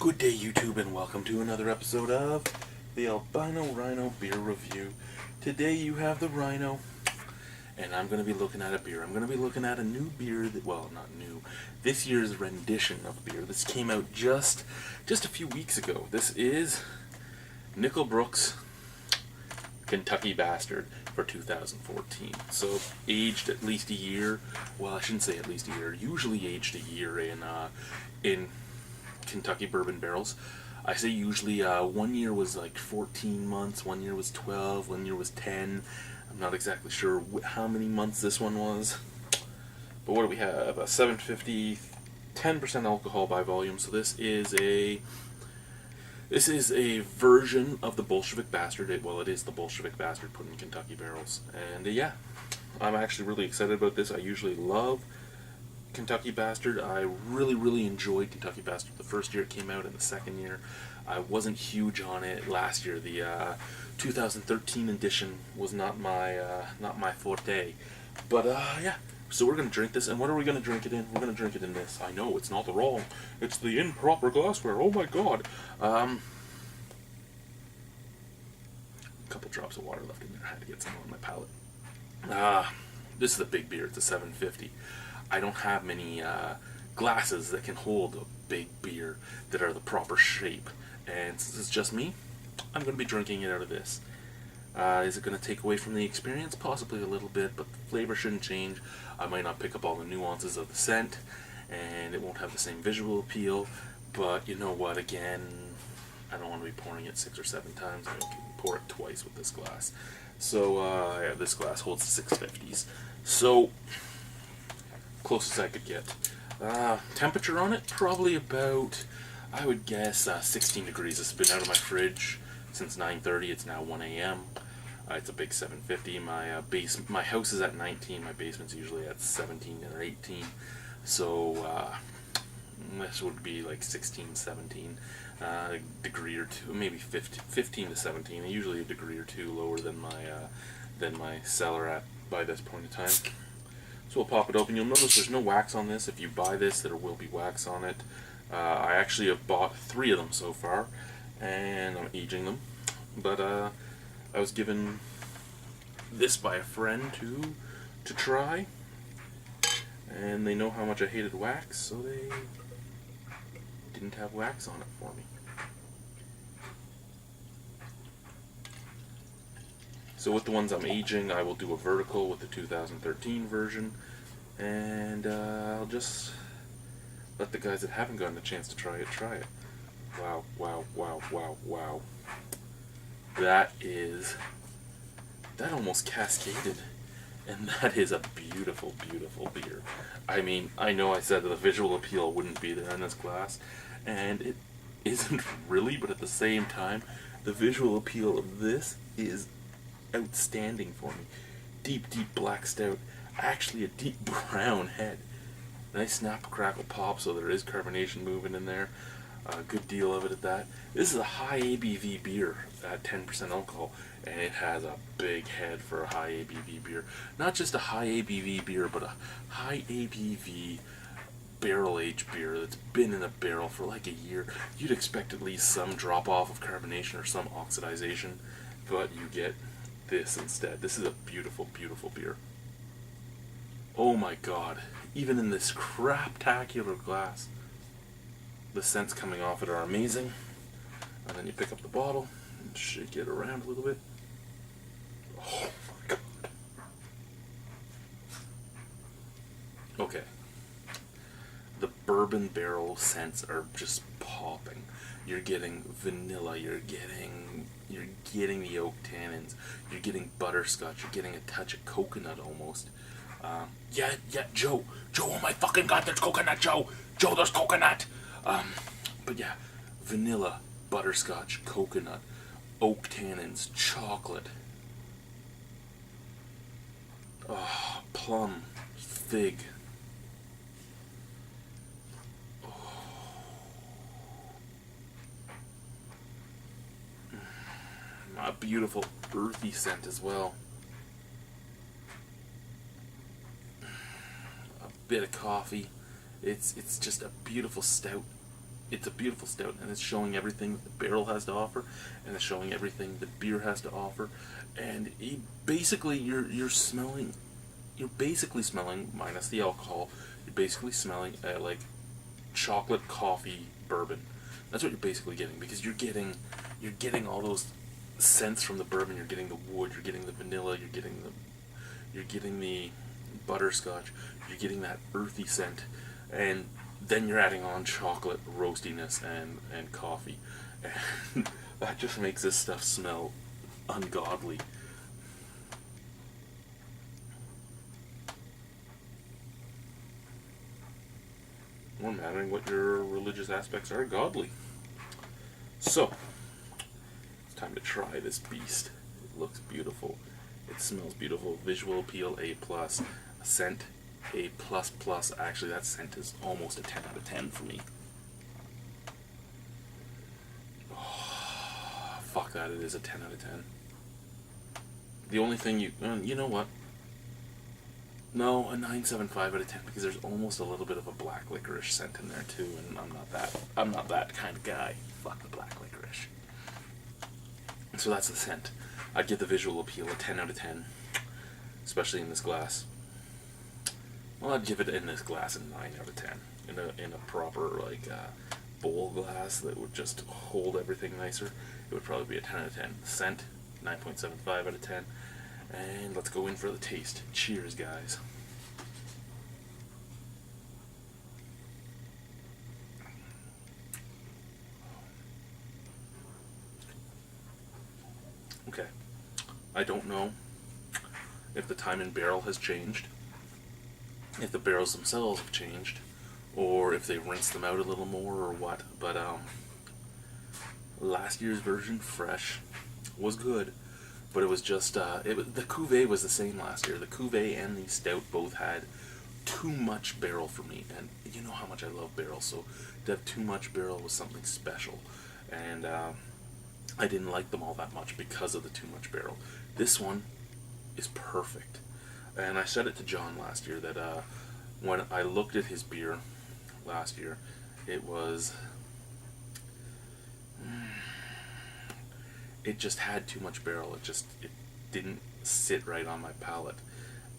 Good day, YouTube, and welcome to another episode of the Albino RHino Beer Review. Today you have the Rhino, and I'm going to be looking at a beer. I'm going to be looking at a new beer that, well, not new, this year's rendition of beer. This came out just a few weeks ago. This is Brook's Kentucky Bastard for 2014. So aged at least a year. Well, I shouldn't say at least a year. Usually aged a year in Kentucky bourbon barrels. I say usually 1 year was like 14 months, 1 year was 12, 1 year was 10. I'm not exactly sure how many months this one was. But what do we have? A 750, 10% alcohol by volume. So this is a version of the Bolshevik Bastard. Well, it is the Bolshevik Bastard put in Kentucky barrels. And yeah, I'm actually really excited about this. I usually love Kentucky Bastard. I really enjoyed Kentucky Bastard the first year it came out, and the second year I wasn't huge on it. Last year, the 2013 edition was not my forte. But yeah, so we're gonna drink this, and what are we gonna drink it in? We're gonna drink it in this. I know it's not the wrong, it's the improper glassware. Oh my god. A couple drops of water left in there. I had to get some on my palate. This is a big beer. It's a 750. I don't have many glasses that can hold a big beer that are the proper shape, and since it's just me, I'm going to be drinking it out of this. Is it going to take away from the experience? Possibly a little bit, but the flavor shouldn't change. I might not pick up all the nuances of the scent, and it won't have the same visual appeal, but you know what, again, I don't want to be pouring it 6 or 7 times. I can pour it twice with this glass. So yeah, this glass holds 650s. So close as I could get. Temperature on it, probably about, I would guess, 16 degrees. This has been out of my fridge since 9:30. It's now 1 a.m. It's a big 750. My house is at 19. My basement's usually at 17 or 18. So this would be like 16, 17, a degree or two, maybe 15 to 17. Usually a degree or two lower than my cellar at by this point in time. So we'll pop it open. You'll notice there's no wax on this. If you buy this, there will be wax on it. I actually have bought 3 of them so far, and I'm aging them. But I was given this by a friend to try, and they know how much I hated wax, so they didn't have wax on it for me. So with the ones I'm aging, I will do a vertical with the 2013 version, and I'll just let the guys that haven't gotten a chance to try it. Wow, wow, wow, wow, wow. That almost cascaded, and that is a beautiful, beautiful beer. I mean, I know I said that the visual appeal wouldn't be there in this glass, and it isn't really, but at the same time, the visual appeal of this is outstanding for me. Deep black stout, actually a deep brown head. Nice snap, crackle, pop, so there is carbonation moving in there. A good deal of it at that. This is a high ABV beer at 10% alcohol, and it has a big head for a high ABV beer. Not just a high ABV beer, but a high ABV barrel-aged beer that's been in a barrel for like a year. You'd expect at least some drop-off of carbonation or some oxidization, but you get this instead. This is a beautiful, beautiful beer. Oh my god. Even in this craptacular glass, the scents coming off it are amazing. And then you pick up the bottle and shake it around a little bit. Oh my god. Okay. The bourbon barrel scents are just popping. You're getting vanilla, you're getting the oak tannins, you're getting butterscotch, you're getting a touch of coconut almost. Yeah, Joe, oh my fucking god, there's coconut, Joe, there's coconut. But yeah, vanilla, butterscotch, coconut, oak tannins, chocolate, plum, fig. A beautiful earthy scent as well. A bit of coffee. It's just a beautiful stout. it's a beautiful stout, and it's showing everything that the barrel has to offer, and it's showing everything the beer has to offer. And basically, you're smelling, minus the alcohol. You're basically smelling like chocolate coffee bourbon. That's what you're basically getting, because you're getting all those scents from the bourbon. You're getting the wood. You're getting the vanilla. You're getting the butterscotch. You're getting that earthy scent, and then you're adding on chocolate roastiness and coffee, and that just makes this stuff smell ungodly. No mattering what your religious aspects are, godly. So, it's time to try this beast. It looks beautiful. It smells beautiful. Visual appeal, A+. Scent, A++. Actually, that scent is almost a 10 out of 10 for me. Oh, fuck that, it is a 10 out of 10. The only thing you know what? No, a 9.75 out of 10, because there's almost a little bit of a black licorice scent in there too, and I'm not that kind of guy. Fuck the black licorice. So that's the scent. I'd give the visual appeal a 10 out of 10, especially in this glass. Well, I'd give it in this glass a 9 out of 10. In a proper bowl glass that would just hold everything nicer, it would probably be a 10 out of 10. Scent, 9.75 out of 10. And let's go in for the taste. Cheers, guys. Okay. I don't know if the time in barrel has changed, if the barrels themselves have changed, or if they rinsed them out a little more or what, but last year's version, fresh, was good. But it was just, the cuvee was the same last year. The cuvee and the stout both had too much barrel for me. And you know how much I love barrel, so to have too much barrel was something special. And I didn't like them all that much because of the too much barrel. This one is perfect. And I said it to John last year that when I looked at his beer last year, it was... it just had too much barrel. It didn't sit right on my palate,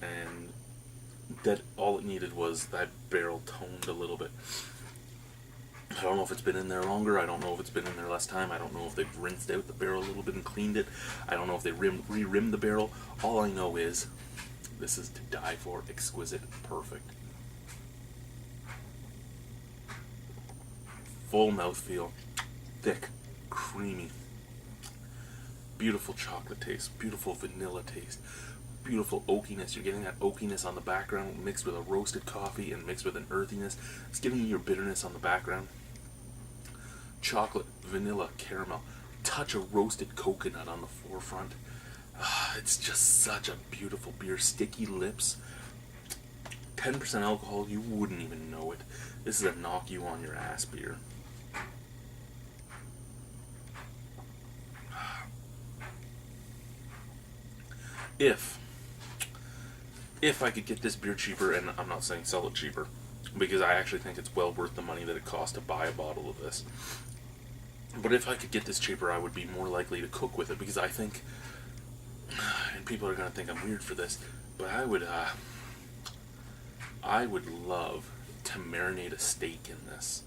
and that all it needed was that barrel toned a little bit. I don't know if it's been in there longer. I don't know if it's been in there less time. I don't know if they've rinsed out the barrel a little bit and cleaned it. I don't know if they re-rimmed the barrel. All I know is this is to die for. Exquisite, perfect, full mouthfeel, thick, creamy. Beautiful chocolate taste, beautiful vanilla taste, beautiful oakiness. You're getting that oakiness on the background mixed with a roasted coffee and mixed with an earthiness. It's giving you your bitterness on the background. Chocolate, vanilla, caramel, touch of roasted coconut on the forefront. It's just such a beautiful beer. Sticky lips, 10% alcohol, you wouldn't even know it. This is a knock you on your ass beer. If I could get this beer cheaper, and I'm not saying sell it cheaper, because I actually think it's well worth the money that it costs to buy a bottle of this. But if I could get this cheaper, I would be more likely to cook with it, because I think, and people are going to think I'm weird for this, but I would love to marinate a steak in this.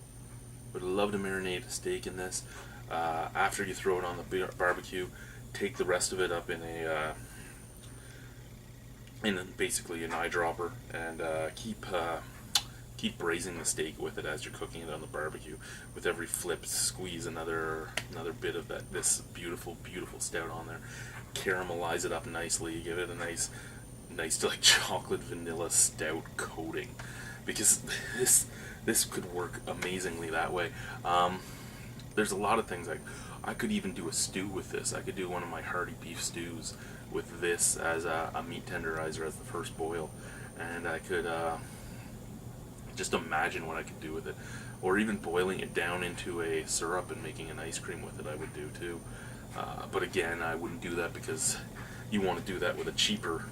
Would love to marinate a steak in this. After you throw it on the barbecue, take the rest of it up in basically an eyedropper, and keep braising the steak with it as you're cooking it on the barbecue. With every flip, squeeze another bit of this beautiful stout on there. Caramelize it up nicely. Give it a nice like chocolate vanilla stout coating, because this could work amazingly that way. There's a lot of things I could even do a stew with this. I could do one of my hearty beef stews with this as a meat tenderizer as the first boil, and I could just imagine what I could do with it, or even boiling it down into a syrup and making an ice cream with it. I would do too, but again, I wouldn't do that, because you want to do that with a cheaper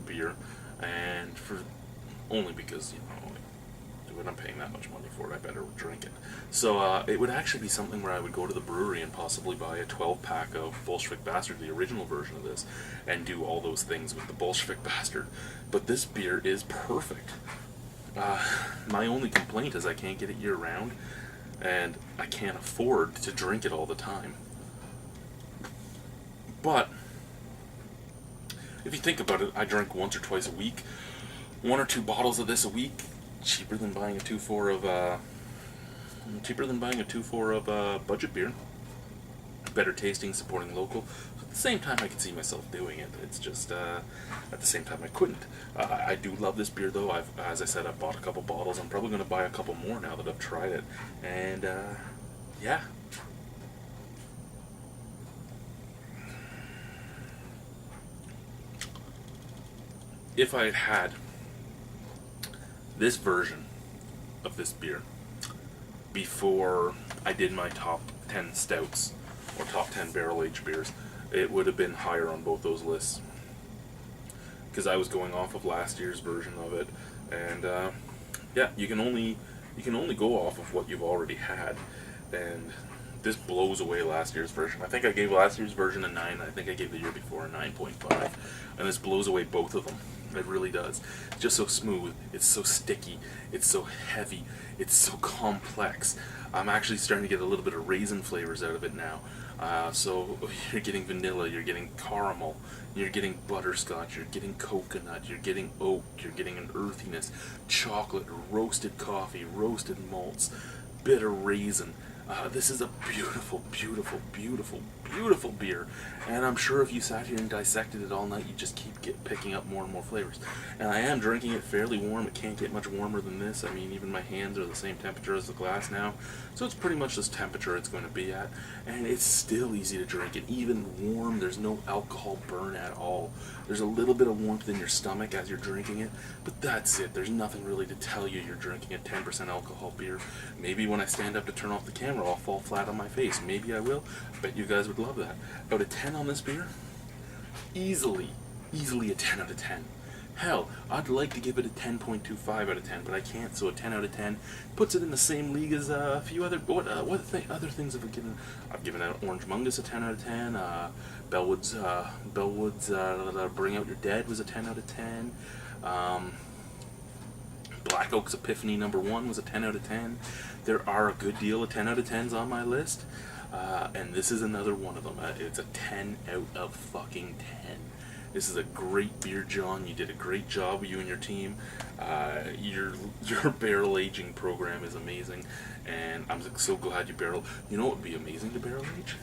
beer, and only because when I'm paying that much money for it, I better drink it. So it would actually be something where I would go to the brewery and possibly buy a 12-pack of Bolshevik Bastard, the original version of this, and do all those things with the Bolshevik Bastard. But this beer is perfect. My only complaint is I can't get it year-round, and I can't afford to drink it all the time. But if you think about it, I drink once or twice a week. 1 or 2 bottles of this a week, cheaper than buying a 2-4 of budget beer. Better tasting, supporting local. At the same time, I can see myself doing it. It's just at the same time I couldn't. I do love this beer though. As I said, I've bought a couple bottles. I'm probably going to buy a couple more now that I've tried it. And yeah. If I had had this version of this beer before I did my top 10 stouts or top 10 barrel-aged beers, it would have been higher on both those lists, because I was going off of last year's version of it. And yeah, you can only go off of what you've already had, and this blows away last year's version. I think I gave last year's version a 9. I think I gave the year before a 9.5, and this blows away both of them. It really does. It's just so smooth. It's so sticky. It's so heavy. It's so complex. I'm actually starting to get a little bit of raisin flavors out of it now. So you're getting vanilla, you're getting caramel, you're getting butterscotch, you're getting coconut, you're getting oak, you're getting an earthiness, chocolate, roasted coffee, roasted malts, bitter raisin. This is a beautiful, beautiful, beautiful, beautiful beer, and I'm sure if you sat here and dissected it all night, you'd just keep picking up more and more flavors. And I am drinking it fairly warm. It can't get much warmer than this. I mean, even my hands are the same temperature as the glass now, so it's pretty much this temperature it's going to be at, and it's still easy to drink. And even warm, there's no alcohol burn at all. There's a little bit of warmth in your stomach as you're drinking it, but that's it. There's nothing really to tell you you're drinking a 10% alcohol beer. Maybe when I stand up to turn off the camera, I'll fall flat on my face. Maybe I will. I bet you guys would love that. Out of 10 on this beer, easily a 10 out of 10. Hell, I'd like to give it a 10.25 out of 10, but I can't, so a 10 out of 10 puts it in the same league as a few other, other things have I given? I've given out Orange Mungus a 10 out of 10, Bellwood's Bring Out Your Dead was a 10 out of 10, Black Oak's Epiphany #1 was a 10 out of 10. There are a good deal of 10 out of 10s on my list, and this is another one of them. It's a 10 out of fucking 10. This is a great beer, John. You did a great job, you and your team. Your barrel aging program is amazing, and I'm so glad you barrel. You know what would be amazing to barrel age?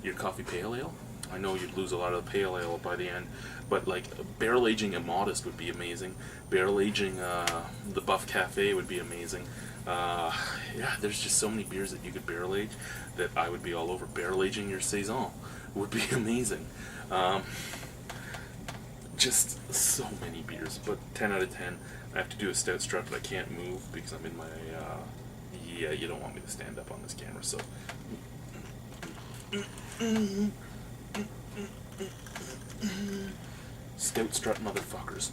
Your coffee pale ale. I know you'd lose a lot of the pale ale by the end, but like barrel aging Immodest would be amazing. Barrel aging the Buff Cafe would be amazing. Yeah, there's just so many beers that you could barrel age that I would be all over. Barrel aging your Saison would be amazing. Just so many beers, but 10 out of 10. I have to do a stout strut, but I can't move because I'm in my, yeah, you don't want me to stand up on this camera, so. Stout strut motherfuckers.